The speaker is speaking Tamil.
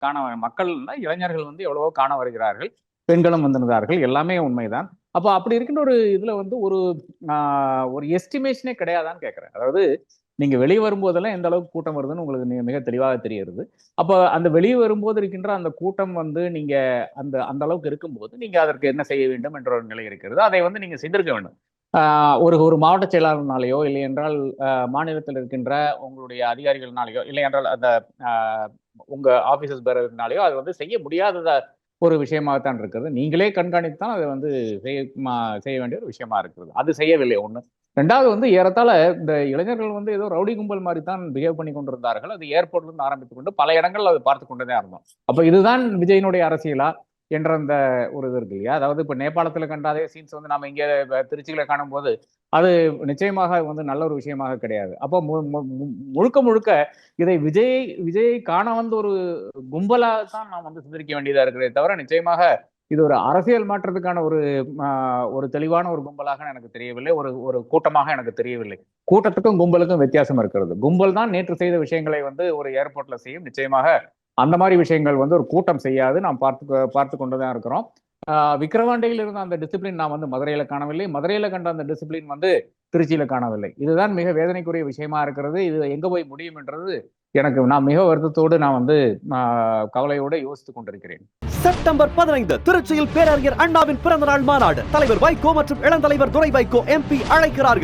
காண மக்கள் இளைஞர்கள் வந்து எவ்வளவோ காண வருகிறார்கள், பெண்களும் வந்திருந்தார்கள், எல்லாமே உண்மைதான். அப்போ அப்படி இருக்கின்ற ஒரு இதுல வந்து ஒரு எஸ்டிமேஷனே கிடையாதான்னு கேட்கிறேன். அதாவது நீங்க வெளியே வரும்போதெல்லாம் எந்த அளவுக்கு கூட்டம் வருதுன்னு உங்களுக்கு மிக தெளிவாக தெரிகிறது. அப்ப அந்த வெளியே வரும்போது இருக்கின்ற அந்த கூட்டம் வந்து நீங்க அந்த அந்த அளவுக்கு இருக்கும்போது நீங்க அதற்கு என்ன செய்ய வேண்டும் என்ற ஒரு நிலை இருக்கிறது. அதை வந்து நீங்க செய்திருக்க வேண்டும். ஒரு ஒரு மாவட்ட செயலாளர்னாலேயோ இல்லை என்றால் மாநிலத்தில் இருக்கின்ற உங்களுடைய அதிகாரிகள்னாலேயோ இல்லை என்றால் அந்த உங்க ஆபீசர்ஸ் பேரர்னாலேயோ அது வந்து செய்ய முடியாததா ஒரு விஷயமாகத்தான் இருக்கிறது. நீங்களே கண்காணித்து தான் அதை வந்து செய்ய வேண்டிய ஒரு விஷயமா இருக்கிறது. அது செய்யவில்லை ஒண்ணு. ரெண்டாவது வந்து ஏறத்தாழ இந்த இளைஞர்கள் வந்து ஏதோ ரவுடி கும்பல் மாதிரி தான் பிஹேவ் பண்ணி கொண்டிருந்தார்கள். அது ஏர்போர்ட்ல இருந்து ஆரம்பித்துக் கொண்டு பல இடங்கள் அதை பார்த்து கொண்டுதான் இருந்தோம். அப்ப இதுதான் விஜயனுடைய அரசியலா என்ற அந்த ஒரு இது இருக்கு இல்லையா? அதாவது இப்ப நேபாளத்துல கண்ட அதே சீன்ஸ் வந்து நம்ம இங்க திருச்சியில காணும் போது அது நிச்சயமாக வந்து நல்ல ஒரு விஷயமாக கிடையாது. அப்போ முழுக்க முழுக்க இதை விஜயை காண வந்து ஒரு கும்பலா தான் நாம் வந்து சிந்திரிக்க வேண்டியதா இருக்கிறதே தவிர நிச்சயமாக இது ஒரு அரசியல் மாற்றத்துக்கான ஒரு தெளிவான ஒரு கும்பலாக எனக்கு தெரியவில்லை. ஒரு ஒரு கூட்டமாக எனக்கு தெரியவில்லை. கூட்டத்துக்கும் கும்பலுக்கும் வித்தியாசம் இருக்கிறது. கும்பல் தான் நேற்று செய்த விஷயங்களை வந்து ஒரு ஏர்போர்ட்ல செய்யும். நிச்சயமாக அந்த மாதிரி விஷயங்கள் வந்து ஒரு கூட்டம் செய்யாது. நாம் பார்த்து கொண்டுதான் இருக்கிறோம். விக்கிரவாண்டியில் இருந்த அந்த டிசிப்ளின் நான் வந்து மதுரையில காணவில்லை. மதுரையில கண்ட அந்த டிசிப்ளின் வந்து திருச்சியில காணவில்லை. இதுதான் மிக வேதனைக்குரிய விஷயமா இருக்கிறது. இது எங்க போய் முடியும் என்றது நான் மிக வருத்தத்தோடு நான் வந்து கவலையோடு யோசித்துக் கொண்டிருக்கிறேன். செப்டம்பர் 15 திருச்சியில் பேரறிஞர் அண்ணாவின் பிறந்தநாள் மாநாடு. தலைவர் வைகோ மற்றும் இளந்தலைவர் துரை வைகோ MP அழைக்கிறார்கள்.